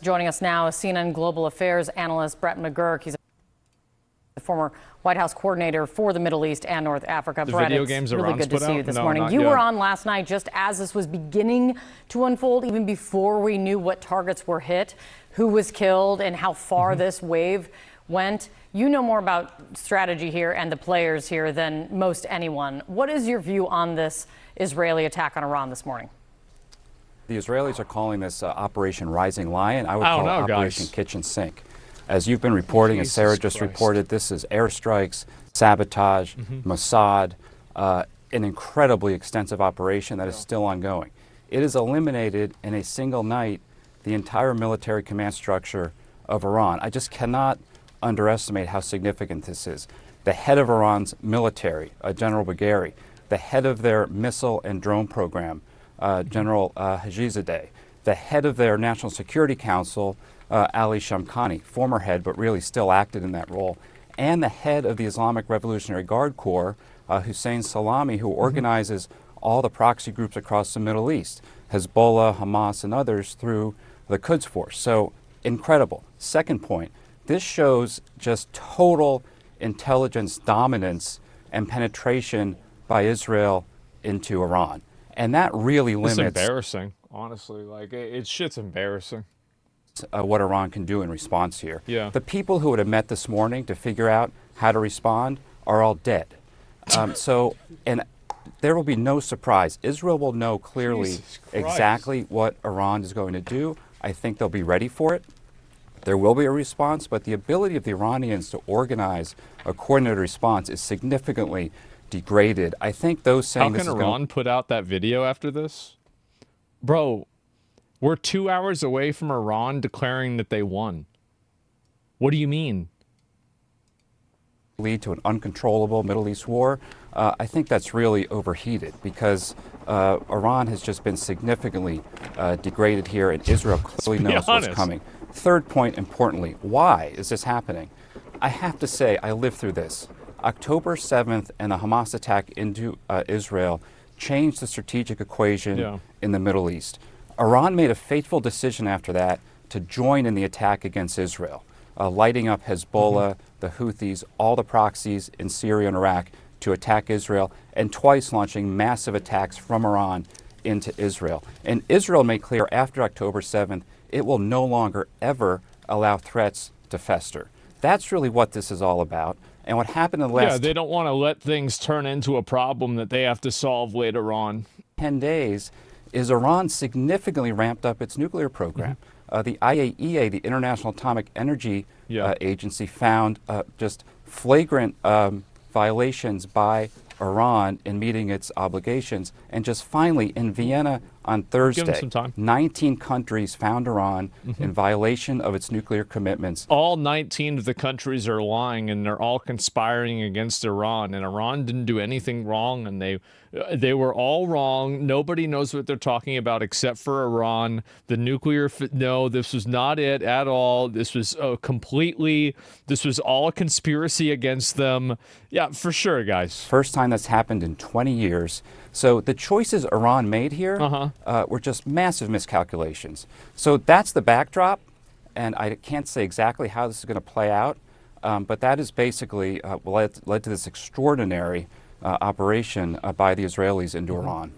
Joining us now is CNN Global Affairs analyst Brett McGurk. He's the former White House coordinator for the Middle East and North Africa. The Brett, video it's games really good to see you this morning. You were on last night just as this was beginning to unfold, even before we knew what targets were hit, who was killed, and how far this wave went. You know more about strategy here and the players here than most anyone. What is your view on this Israeli attack on Iran this morning? The Israelis are calling this Operation Rising Lion. I would call it Operation Kitchen Sink. As you've been reporting, as Sarah just reported, this is airstrikes, sabotage, Mossad, an incredibly extensive operation that is still ongoing. It has eliminated in a single night the entire military command structure of Iran. I just cannot underestimate how significant this is. The head of Iran's military, General Bagheri, the head of their missile and drone program, General Hajizadeh, the head of their National Security Council, Ali Shamkhani, former head but really still acted in that role, and the head of the Islamic Revolutionary Guard Corps, Hussein Salami, who organizes all the proxy groups across the Middle East, Hezbollah, Hamas, and others through the Quds Force. So incredible. Second point, this shows just total intelligence dominance and penetration by Israel into Iran. And that really limits... It's embarrassing, honestly. Like, it's shit's embarrassing. What Iran can do in response here. Yeah. The people who would have met this morning to figure out how to respond are all dead. And there will be no surprise. Israel will know clearly exactly what Iran is going to do. I think they'll be ready for it. There will be a response, but the ability of the Iranians to organize a coordinated response is significantly degraded. I think those saying... How can Iran put out that video after this? Bro, we're 2 hours away from Iran declaring that they won. What do you mean? Lead to an uncontrollable Middle East war. I think that's really overheated because Iran has just been significantly degraded here, and Israel clearly knows what's coming. Third point, importantly, why is this happening? I have to say, I lived through this. October 7th and the Hamas attack into Israel changed the strategic equation in the Middle East. Iran made a fateful decision after that to join in the attack against Israel, lighting up Hezbollah, the Houthis, all the proxies in Syria and Iraq to attack Israel, and twice launching massive attacks from Iran into Israel. And Israel made clear after October 7th, it will no longer ever allow threats to fester. That's really what this is all about. And what happened in the last... Yeah, they don't want to let things turn into a problem that they have to solve later on. 10 days is Iran significantly ramped up its nuclear program. The IAEA, the International Atomic Energy Agency, found just flagrant violations by Iran in meeting its obligations. And just finally, in Vienna on Thursday, 19 countries found Iran in violation of its nuclear commitments. All 19 of the countries are lying, and they're all conspiring against Iran. And Iran didn't do anything wrong, and they were all wrong. Nobody knows what they're talking about except for Iran. The nuclear, no, this was not it at all. This was this was all a conspiracy against them. Yeah, for sure, guys. First time that's happened in 20 years. So the choices Iran made here were just massive miscalculations. So that's the backdrop, and I can't say exactly how this is going to play out, but that is basically led to this extraordinary operation by the Israelis into Iran.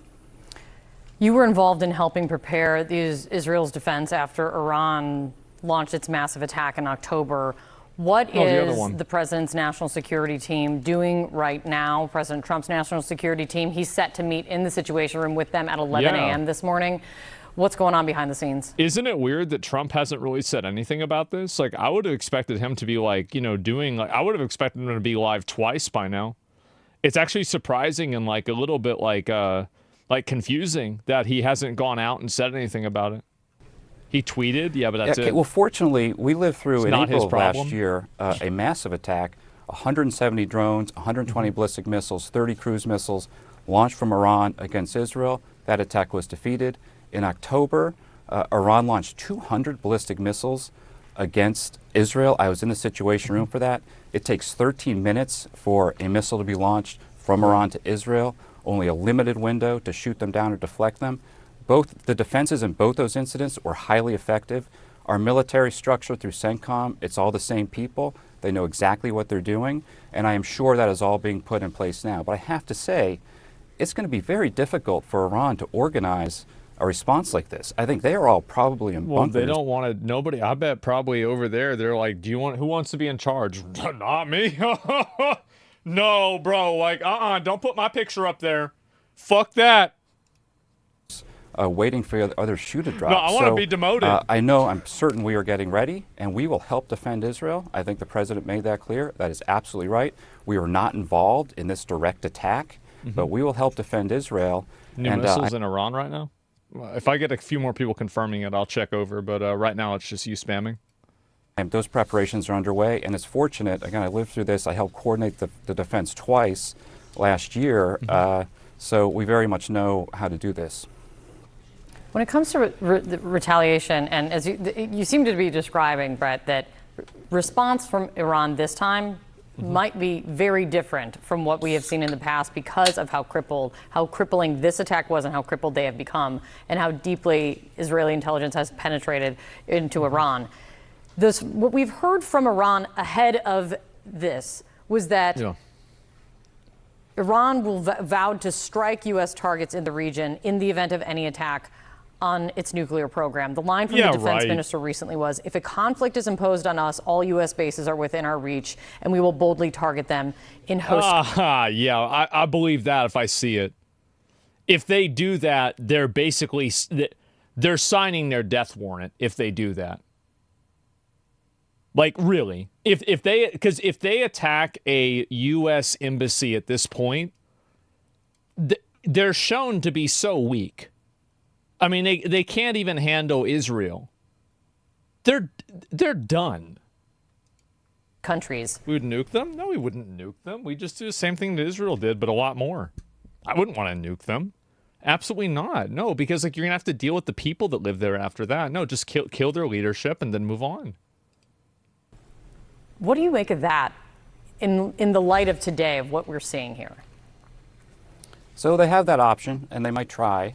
You were involved in helping prepare Israel's defense after Iran launched its massive attack in October. What is the president's national security team doing right now? President Trump's national security team, he's set to meet in the Situation Room with them at 11 a.m. this morning. What's going on behind the scenes? Isn't it weird that Trump hasn't really said anything about this? Like, I would have expected him to be like, I would have expected him to be live twice by now. It's actually surprising and like a little bit like confusing that he hasn't gone out and said anything about it. He tweeted, but that's it. Well, fortunately, we lived through in April of last year a massive attack, 170 drones, 120 ballistic missiles, 30 cruise missiles launched from Iran against Israel. That attack was defeated. In October, Iran launched 200 ballistic missiles against Israel. I was in the Situation Room for that. It takes 13 minutes for a missile to be launched from Iran to Israel, only a limited window to shoot them down or deflect them. The defenses in both those incidents were highly effective. Our military structure through CENTCOM, it's all the same people. They know exactly what they're doing, and I am sure that is all being put in place now. But I have to say, it's going to be very difficult for Iran to organize a response like this. I think they are all probably in bunkers. Well, they don't want to, nobody, I bet probably over there, they're like, who wants to be in charge? Not me. No, bro, like, don't put my picture up there. Fuck that. Waiting for the other shoe to drop. No, I want to be demoted. I'm certain we are getting ready, and we will help defend Israel. I think the president made that clear. That is absolutely right. We are not involved in this direct attack, but we will help defend Israel. New missiles in Iran right now? If I get a few more people confirming it, I'll check over, but right now it's just you spamming. And those preparations are underway, and it's fortunate. Again, I lived through this. I helped coordinate the defense twice last year, so we very much know how to do this. When it comes to retaliation, and as you seem to be describing, Brett, that response from Iran this time might be very different from what we have seen in the past because of how crippling this attack was and how crippled they have become and how deeply Israeli intelligence has penetrated into Iran. What we've heard from Iran ahead of this was that Iran will vowed to strike U.S. targets in the region in the event of any attack on its nuclear program. The line from the defense minister recently was, if a conflict is imposed on us, all U.S. bases are within our reach, and we will boldly target them in host. I believe that if I see it. If they do that, they're basically, they're signing their death warrant if they do that. Like, really. Because if they attack a U.S. embassy at this point, they're shown to be so weak. I mean, they can't even handle Israel. They're done. Countries. We would nuke them? No, we wouldn't nuke them. We just do the same thing that Israel did, but a lot more. I wouldn't want to nuke them. Absolutely not. No, because like you're gonna have to deal with the people that live there after that. No, just kill their leadership and then move on. What do you make of that in the light of today, of what we're seeing here? So they have that option, and they might try.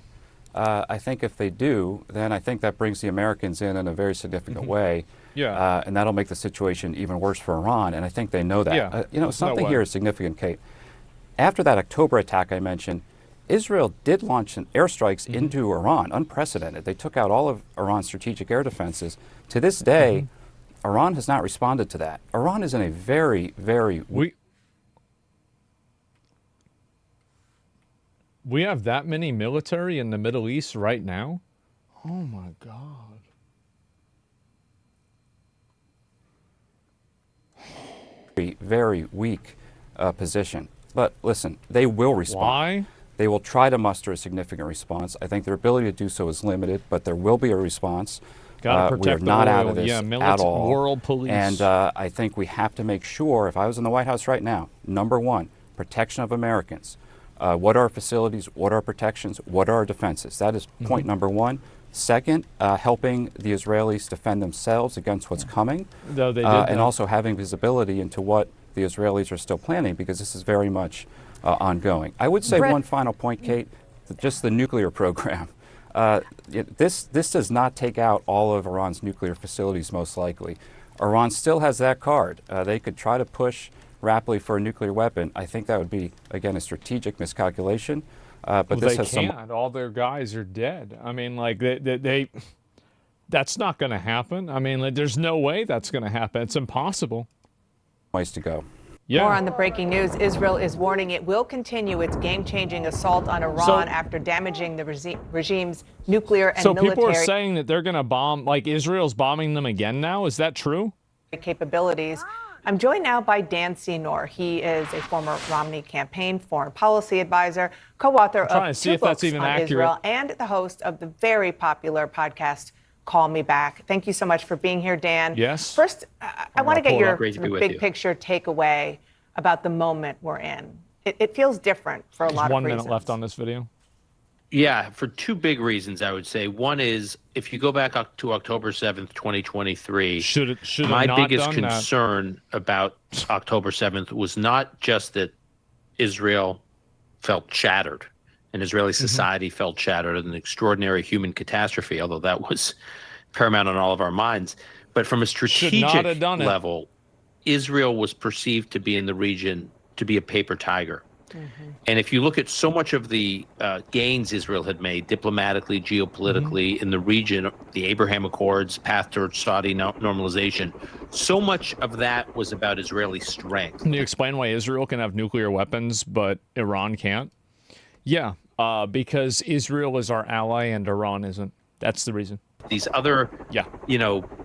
I think if they do, then I think that brings the Americans in a very significant way. Yeah. And that'll make the situation even worse for Iran, and I think they know that. Yeah. Something here is significant, Kate. After that October attack I mentioned, Israel did launch airstrikes into Iran, unprecedented. They took out all of Iran's strategic air defenses. To this day, Iran has not responded to that. Iran is in a very, very... We have that many military in the Middle East right now? Oh my God. Very, very weak position. But listen, they will respond. Why? They will try to muster a significant response. I think their ability to do so is limited, but there will be a response. Gotta protect we are not the out of this at all. World police. And I think we have to make sure, if I was in the White House right now, number one, protection of Americans. What are our facilities? What are our protections? What are our defenses? That is point number one. Second, helping the Israelis defend themselves against what's coming. Though they did and also having visibility into what the Israelis are still planning, because this is very much ongoing. I would say one final point, Kate, just the nuclear program. This does not take out all of Iran's nuclear facilities, most likely. Iran still has that card. They could try to push rapidly for a nuclear weapon. I think that would be, again, a strategic miscalculation. But well, this they has can't. All their guys are dead. I mean, like, that's not going to happen. I mean, like, there's no way that's going to happen. It's impossible. Ways to go. Yeah. More on the breaking news. Israel is warning it will continue its game-changing assault on Iran after damaging the regime's nuclear and military. So people are saying that they're going to bomb, like Israel's bombing them again now? Is that true? Capabilities. I'm joined now by Dan Senor. He is a former Romney campaign foreign policy advisor, co-author of two books on Israel, and the host of the very popular podcast, Call Me Back. Thank you so much for being here, Dan. Yes. First, I want to get your big picture takeaway about the moment we're in. It feels different for a lot of reasons. 1 minute left on this video. Yeah, for two big reasons, I would say. One is, if you go back to October 7th, 2023, my biggest concern about October 7th was not just that Israel felt shattered and Israeli society felt shattered, an extraordinary human catastrophe, although that was paramount on all of our minds. But from a strategic level, Israel was perceived to be in the region to be a paper tiger. And if you look at so much of the gains Israel had made diplomatically, geopolitically in the region, the Abraham Accords, path towards Saudi normalization, so much of that was about Israeli strength. Can you explain why Israel can have nuclear weapons, but Iran can't? Yeah, because Israel is our ally and Iran isn't. That's the reason. These other,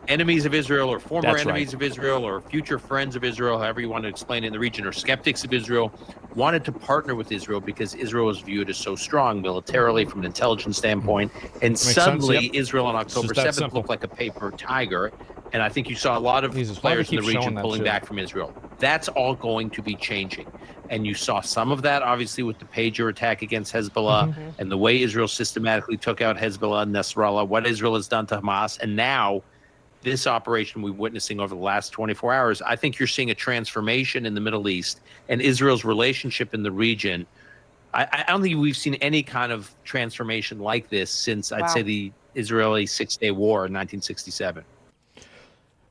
enemies of Israel or former enemies of Israel or future friends of Israel, however you want to explain it in the region, or skeptics of Israel, wanted to partner with Israel because Israel was viewed as so strong militarily from an intelligence standpoint. And suddenly Israel on October 7th looked like a paper tiger. And I think you saw a lot of players in the region pulling back from Israel. That's all going to be changing. And you saw some of that, obviously, with the pager attack against Hezbollah and the way Israel systematically took out Hezbollah and Nasrallah, what Israel has done to Hamas. And now this operation we're witnessing over the last 24 hours, I think you're seeing a transformation in the Middle East and Israel's relationship in the region. I don't think we've seen any kind of transformation like this since, I'd say, the Israeli Six-Day War in 1967.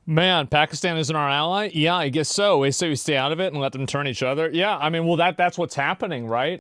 Man, Pakistan isn't our ally? Yeah, I guess so. We say we stay out of it and let them turn each other. Yeah, I mean, well, that's what's happening, right?